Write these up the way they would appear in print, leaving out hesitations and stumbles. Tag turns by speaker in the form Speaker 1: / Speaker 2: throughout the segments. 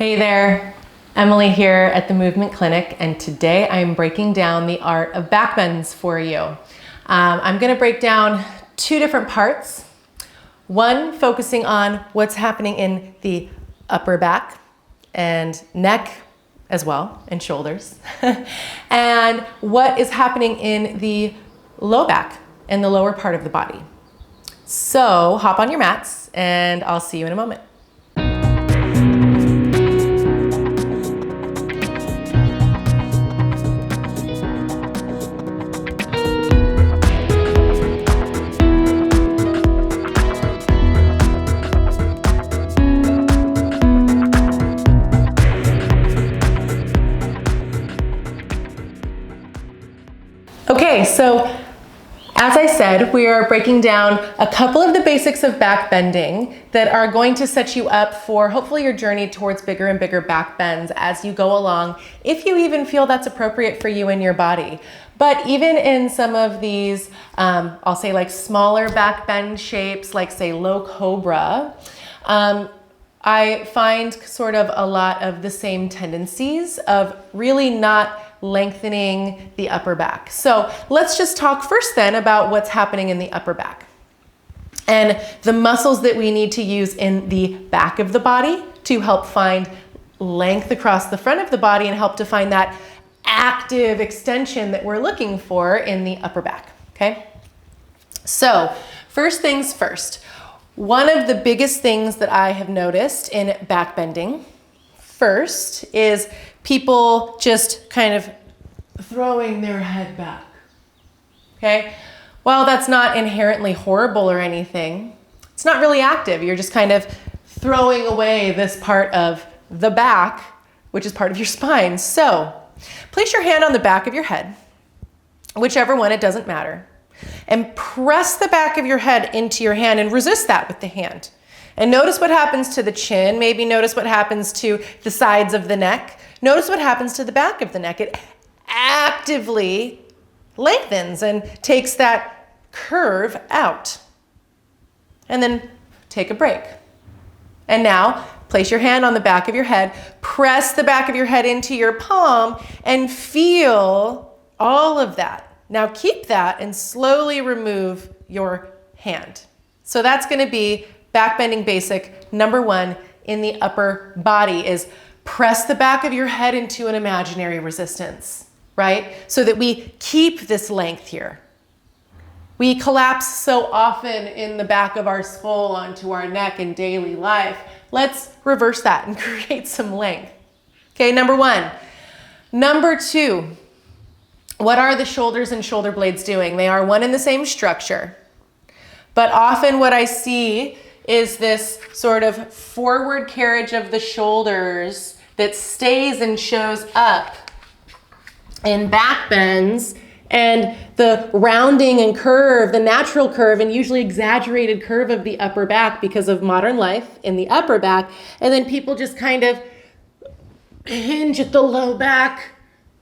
Speaker 1: Hey there, Emily here at the Movement Clinic, and today I'm breaking down the art of back bends for you. I'm going to break down two different parts. One focusing on what's happening in the upper back and neck as well, and shoulders, and what is happening in the low back and the lower part of the body. So hop on your mats and I'll see you in a moment. Okay, so as I said, we are breaking down a couple of the basics of back bending that are going to set you up for hopefully your journey towards bigger and bigger back bends as you go along, if you even feel that's appropriate for you and your body. But even in some of these, I'll say like smaller back bend shapes, like say low cobra, I find sort of a lot of the same tendencies of really not lengthening the upper back. So let's just talk first then about what's happening in the upper back and the muscles that we need to use in the back of the body to help find length across the front of the body and help to find that active extension that we're looking for in the upper back, okay? So first things first, one of the biggest things that I have noticed in back bending first is people just kind of throwing their head back, okay? While that's not inherently horrible or anything, it's not really active. You're just kind of throwing away this part of the back, which is part of your spine. So place your hand on the back of your head, whichever one, it doesn't matter, and press the back of your head into your hand and resist that with the hand. And notice what happens to the chin. Maybe notice what happens to the sides of the neck. Notice what happens to the back of the neck. It actively lengthens and takes that curve out. And then take a break. And now place your hand on the back of your head, press the back of your head into your palm and feel all of that. Now keep that and slowly remove your hand. So that's going to be back bending basic number one in the upper body is press the back of your head into an imaginary resistance, right? So that we keep this length here. We collapse so often in the back of our skull onto our neck in daily life. Let's reverse that and create some length. Okay, number one. Number two, what are the shoulders and shoulder blades doing? They are one and the same structure. But often what I see is this sort of forward carriage of the shoulders that stays and shows up in back bends, and the rounding and curve, the natural curve and usually exaggerated curve of the upper back because of modern life in the upper back. And then people just kind of hinge at the low back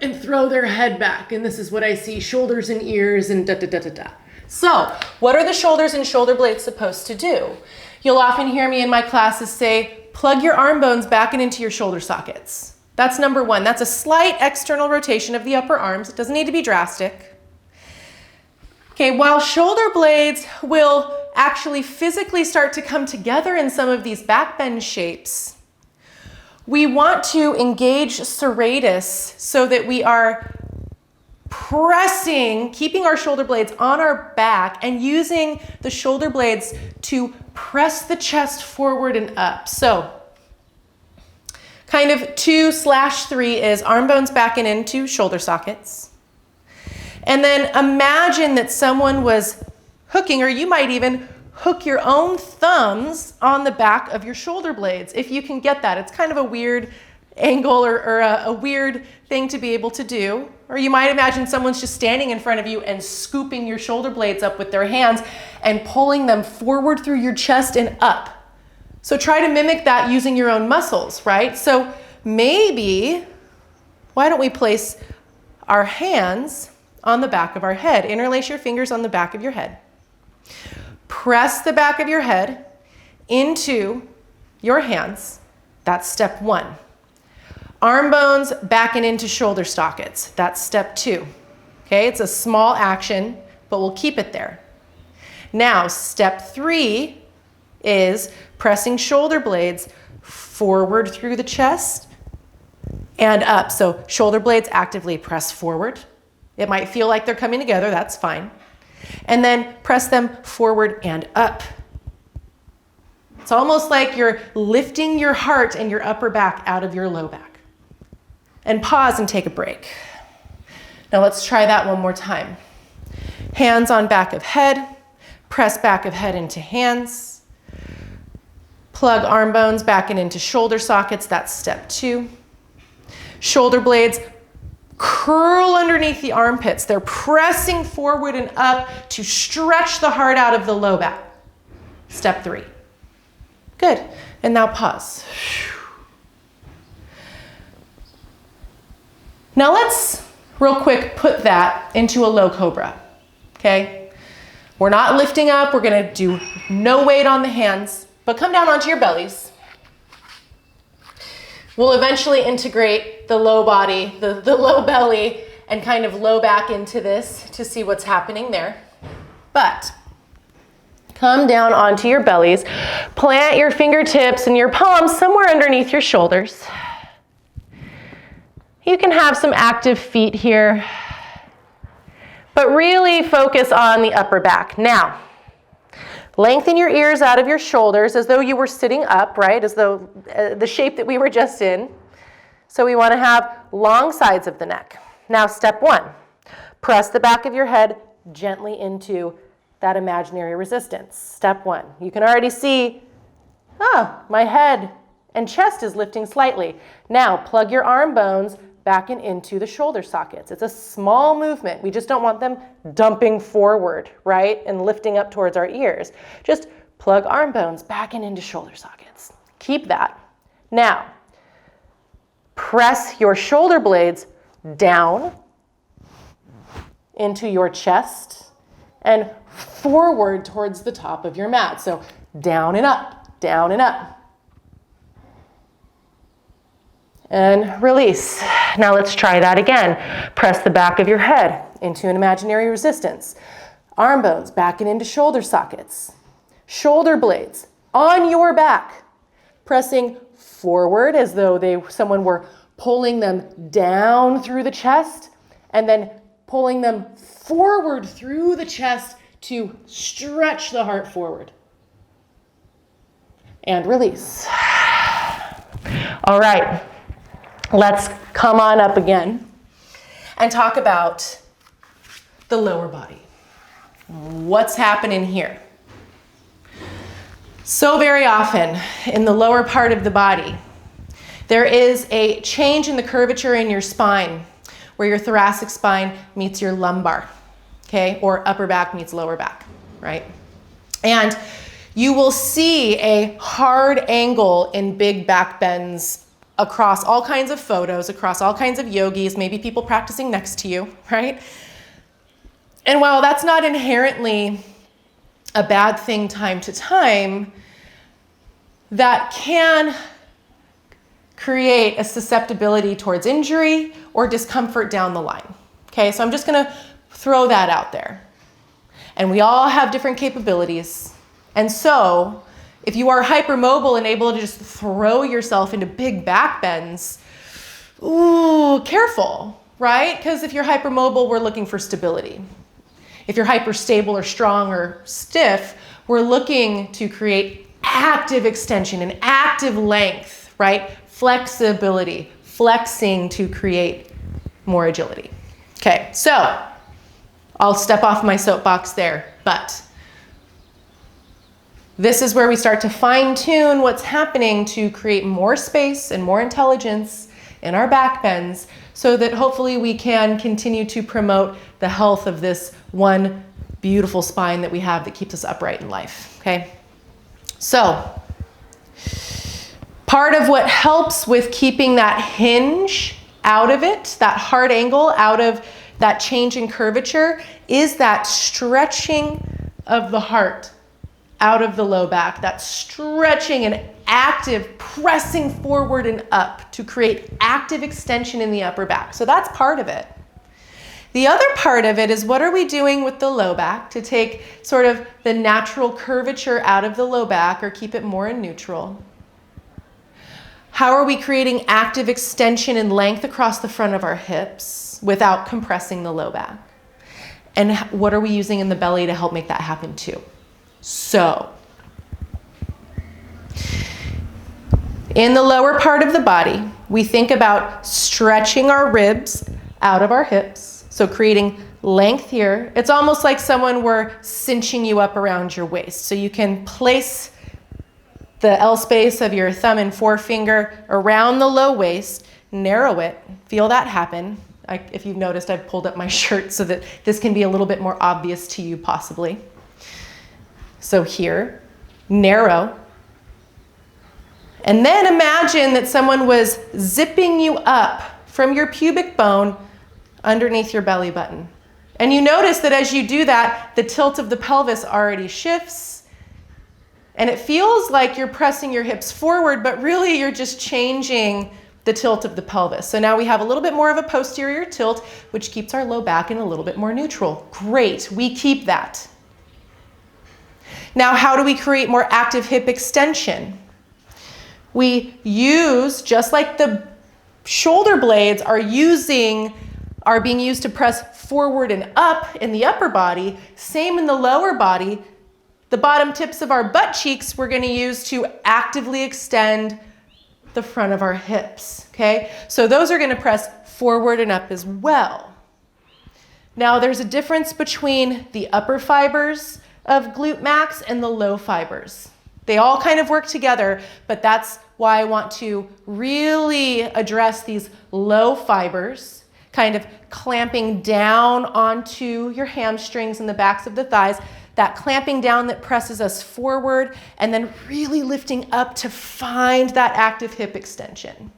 Speaker 1: and throw their head back. And this is what I see, shoulders and ears and da da da da da. So what are the shoulders and shoulder blades supposed to do? You'll often hear me in my classes say, plug your arm bones back and into your shoulder sockets. That's number one. That's a slight external rotation of the upper arms. It doesn't need to be drastic. Okay, while shoulder blades will actually physically start to come together in some of these back bend shapes, we want to engage serratus so that we are pressing, keeping our shoulder blades on our back and using the shoulder blades to press the chest forward and up. So kind of 2/3 is arm bones back and into shoulder sockets. And then imagine that someone was hooking, or you might even hook your own thumbs on the back of your shoulder blades. If you can get that, it's kind of a weird angle or a weird thing to be able to do. Or you might imagine someone's just standing in front of you and scooping your shoulder blades up with their hands and pulling them forward through your chest and up. So try to mimic that using your own muscles, right? So maybe, why don't we place our hands on the back of our head? Interlace your fingers on the back of your head. Press the back of your head into your hands That's step 1. Arm bones back and into shoulder sockets. That's step 2. Okay, it's a small action, but we'll keep it there. Now, step 3 is pressing shoulder blades forward through the chest and up. So shoulder blades actively press forward. It might feel like they're coming together, that's fine. And then press them forward and up. It's almost like you're lifting your heart and your upper back out of your low back. And pause and take a break. Now let's try that one more time. Hands on back of head, press back of head into hands. Plug arm bones back and into shoulder sockets, that's step 2. Shoulder blades curl underneath the armpits. They're pressing forward and up to stretch the heart out of the low back. Step 3. Good, and now pause. Now let's, real quick, put that into a low cobra, okay? We're not lifting up, we're gonna do no weight on the hands, but come down onto your bellies. We'll eventually integrate the low body, the low belly, and kind of low back into this to see what's happening there. But come down onto your bellies, plant your fingertips and your palms somewhere underneath your shoulders. You can have some active feet here, but really focus on the upper back. Now, lengthen your ears out of your shoulders as though you were sitting up, right? As though the shape that we were just in. So we want to have long sides of the neck. Now, step 1, press the back of your head gently into that imaginary resistance. Step 1. You can already see, my head and chest is lifting slightly. Now, plug your arm bones back and into the shoulder sockets. It's a small movement. We just don't want them dumping forward, right? And lifting up towards our ears. Just plug arm bones back and into shoulder sockets. Keep that. Now, press your shoulder blades down into your chest and forward towards the top of your mat. So down and up, down and up. And release. Now let's try that again. Press the back of your head into an imaginary resistance. Arm bones back and into shoulder sockets. Shoulder blades on your back, pressing forward as though someone were pulling them down through the chest and then pulling them forward through the chest to stretch the heart forward. And release. All right. Let's come on up again and talk about the lower body. What's happening here? So very often in the lower part of the body, there is a change in the curvature in your spine where your thoracic spine meets your lumbar, okay? Or upper back meets lower back, right? And you will see a hard angle in big back bends across all kinds of photos, across all kinds of yogis, maybe people practicing next to you, right? And while that's not inherently a bad thing time to time, that can create a susceptibility towards injury or discomfort down the line. Okay, so I'm just gonna throw that out there. And we all have different capabilities. And so, if you are hypermobile and able to just throw yourself into big back bends, ooh, careful, right? Because if you're hypermobile, we're looking for stability. If you're hyperstable or strong or stiff, we're looking to create active extension and active length, right? Flexibility, flexing to create more agility. Okay, so I'll step off my soapbox there, but this is where we start to fine-tune what's happening to create more space and more intelligence in our back bends so that hopefully we can continue to promote the health of this one beautiful spine that we have that keeps us upright in life, okay? So, part of what helps with keeping that hinge out of it, that hard angle out of that change in curvature, is that stretching of the heart out of the low back, that stretching and active pressing forward and up to create active extension in the upper back. So that's part of it. The other part of it is, what are we doing with the low back to take sort of the natural curvature out of the low back or keep it more in neutral? How are we creating active extension and length across the front of our hips without compressing the low back? And what are we using in the belly to help make that happen too? So, in the lower part of the body, we think about stretching our ribs out of our hips. So creating length here. It's almost like someone were cinching you up around your waist. So you can place the L space of your thumb and forefinger around the low waist, narrow it, feel that happen. If you've noticed, I've pulled up my shirt so that this can be a little bit more obvious to you possibly. So here, narrow. And then imagine that someone was zipping you up from your pubic bone underneath your belly button. And you notice that as you do that, the tilt of the pelvis already shifts. And it feels like you're pressing your hips forward, but really you're just changing the tilt of the pelvis. So now we have a little bit more of a posterior tilt, which keeps our low back in a little bit more neutral. Great, we keep that. Now, how do we create more active hip extension? We use, just like the shoulder blades are being used to press forward and up in the upper body, same in the lower body. The bottom tips of our butt cheeks we're going to use to actively extend the front of our hips, okay? So those are going to press forward and up as well. Now there's a difference between the upper fibers of glute max and the low fibers. They all kind of work together, but that's why I want to really address these low fibers, kind of clamping down onto your hamstrings and the backs of the thighs, that clamping down that presses us forward, and then really lifting up to find that active hip extension.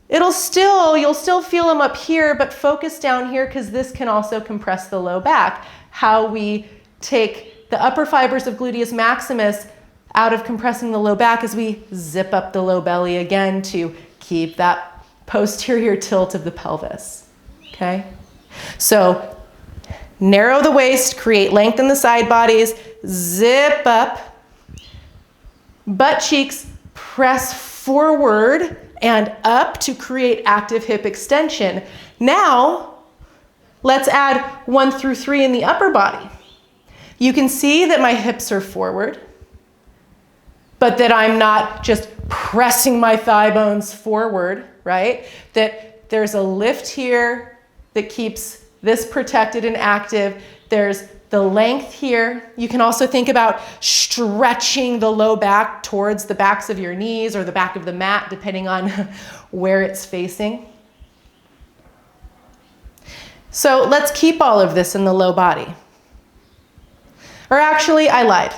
Speaker 1: You'll still feel them up here, but focus down here because this can also compress the low back. How we take the upper fibers of gluteus maximus out of compressing the low back as we zip up the low belly again to keep that posterior tilt of the pelvis, okay? So narrow the waist, create length in the side bodies, zip up, butt cheeks, press forward and up to create active hip extension. Now, let's add 1 through 3 in the upper body. You can see that my hips are forward, but that I'm not just pressing my thigh bones forward, right? That there's a lift here that keeps this protected and active. There's the length here. You can also think about stretching the low back towards the backs of your knees or the back of the mat, depending on where it's facing. So let's keep all of this in the low body. Or actually, I lied.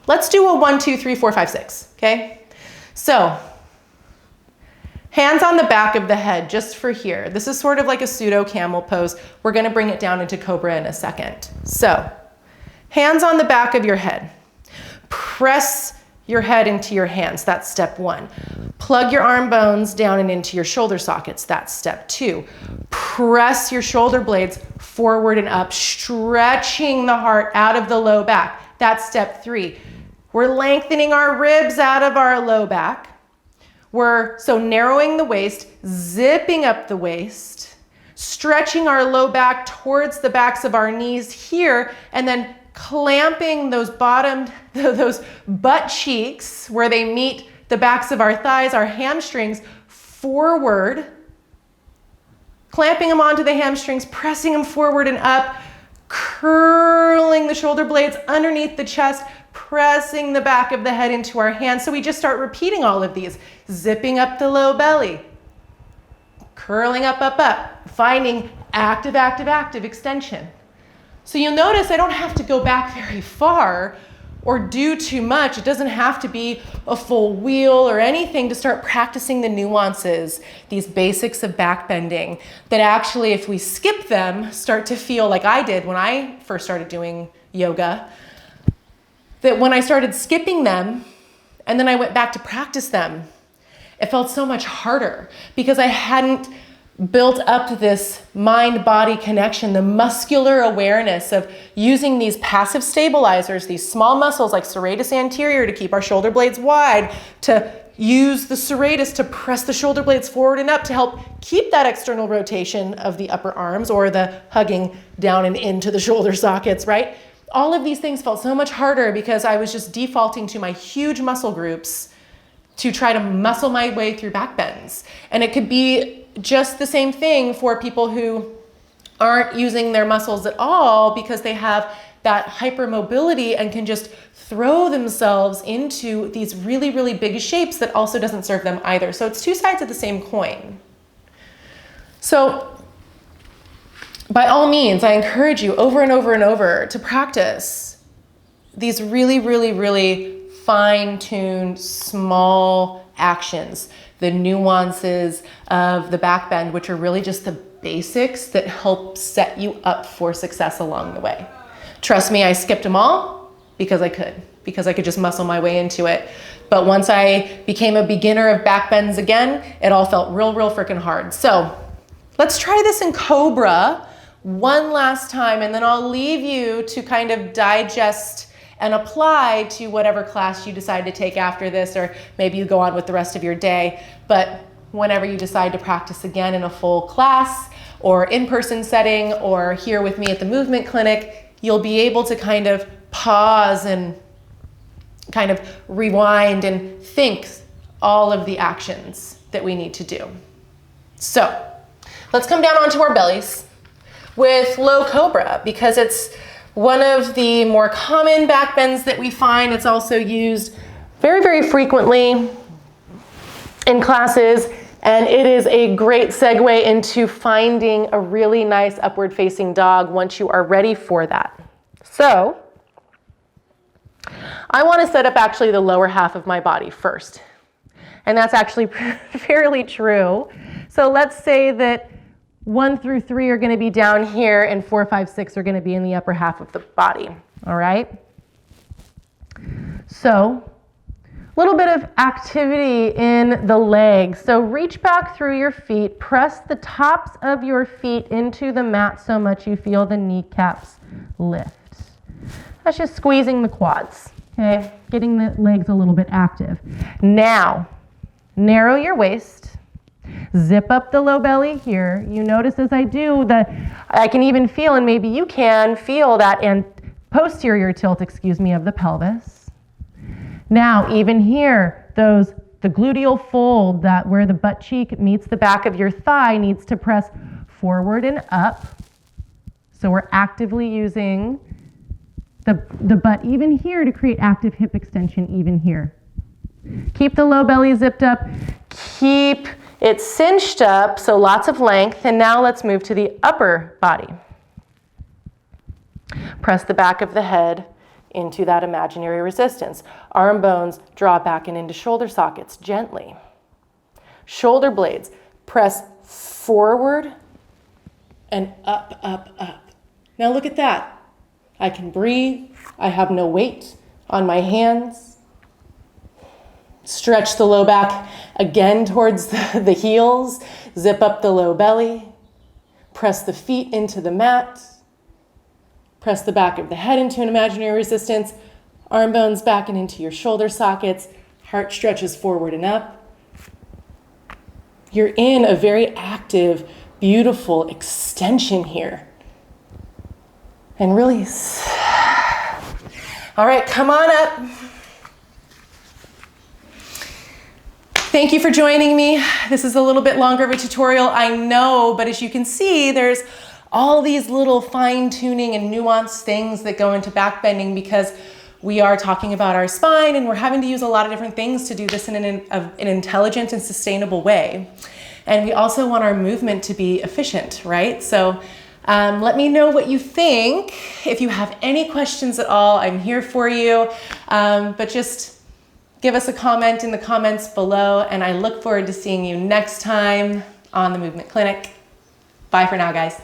Speaker 1: Let's do a 1, 2, 3, 4, 5, 6, okay? So, hands on the back of the head, just for here. This is sort of like a pseudo camel pose. We're gonna bring it down into cobra in a second. So, hands on the back of your head. Press your head into your hands, that's step 1. Plug your arm bones down and into your shoulder sockets, that's step 2. Press your shoulder blades forward and up, stretching the heart out of the low back, that's step 3. We're lengthening our ribs out of our low back. We're narrowing the waist, zipping up the waist, stretching our low back towards the backs of our knees here, and then clamping those butt cheeks where they meet the backs of our thighs, our hamstrings, forward, clamping them onto the hamstrings, pressing them forward and up, curling the shoulder blades underneath the chest, pressing the back of the head into our hands. So we just start repeating all of these, zipping up the low belly, curling up, up, up, finding active, active, active extension. So you'll notice I don't have to go back very far or do too much. It doesn't have to be a full wheel or anything to start practicing the nuances, these basics of back bending that actually, if we skip them, start to feel like I did when I first started doing yoga. That when I started skipping them and then I went back to practice them, it felt so much harder because I hadn't built up this mind-body connection, the muscular awareness of using these passive stabilizers, these small muscles like serratus anterior to keep our shoulder blades wide, to use the serratus to press the shoulder blades forward and up to help keep that external rotation of the upper arms, or the hugging down and into the shoulder sockets, right? All of these things felt so much harder because I was just defaulting to my huge muscle groups to try to muscle my way through back bends. And it could be just the same thing for people who aren't using their muscles at all because they have that hypermobility and can just throw themselves into these really, really big shapes that also doesn't serve them either. So it's two sides of the same coin. So by all means, I encourage you over and over and over to practice these really, really, really fine-tuned, small actions, the nuances of the back bend, which are really just the basics that help set you up for success along the way. Trust me, I skipped them all because I could just muscle my way into it. But once I became a beginner of back bends again, it all felt real, real freaking hard. So let's try this in Cobra one last time, and then I'll leave you to kind of digest and apply to whatever class you decide to take after this, or maybe you go on with the rest of your day. But whenever you decide to practice again in a full class or in-person setting or here with me at the movement clinic, you'll be able to kind of pause and kind of rewind and think all of the actions that we need to do. So let's come down onto our bellies with low cobra because it's one of the more common back bends that we find. It's also used very, very frequently in classes, and it is a great segue into finding a really nice upward facing dog once you are ready for that. So I want to set up actually the lower half of my body first, and that's actually fairly true. So let's say that 1 through 3 are going to be down here, and 4, 5, 6 are going to be in the upper half of the body. All right? So a little bit of activity in the legs. So reach back through your feet. Press the tops of your feet into the mat so much you feel the kneecaps lift. That's just squeezing the quads, okay? Getting the legs a little bit active. Now, narrow your waist. Zip up the low belly here. You notice as I do that I can even feel, and maybe you can feel that and posterior tilt, of the pelvis. Now, even here, the gluteal fold, that where the butt cheek meets the back of your thigh, needs to press forward and up. So we're actively using the butt even here to create active hip extension even here. Keep the low belly zipped up. Keep it cinched up, so lots of length. And now let's move to the upper body. Press the back of the head into that imaginary resistance. Arm bones draw back and into shoulder sockets gently. Shoulder blades press forward and up, up, up. Now look at that. I can breathe. I have no weight on my hands. Stretch the low back again towards the heels. Zip up the low belly. Press the feet into the mat. Press the back of the head into an imaginary resistance. Arm bones back and into your shoulder sockets. Heart stretches forward and up. You're in a very active, beautiful extension here. And release. All right, come on up. Thank you for joining me. This is a little bit longer of a tutorial, I know, but as you can see, there's all these little fine-tuning and nuanced things that go into back bending because we are talking about our spine and we're having to use a lot of different things to do this in an intelligent and sustainable way. And we also want our movement to be efficient, right? So let me know what you think. If you have any questions at all, I'm here for you. But just give us a comment in the comments below, and I look forward to seeing you next time on the Movement Clinic. Bye for now, guys.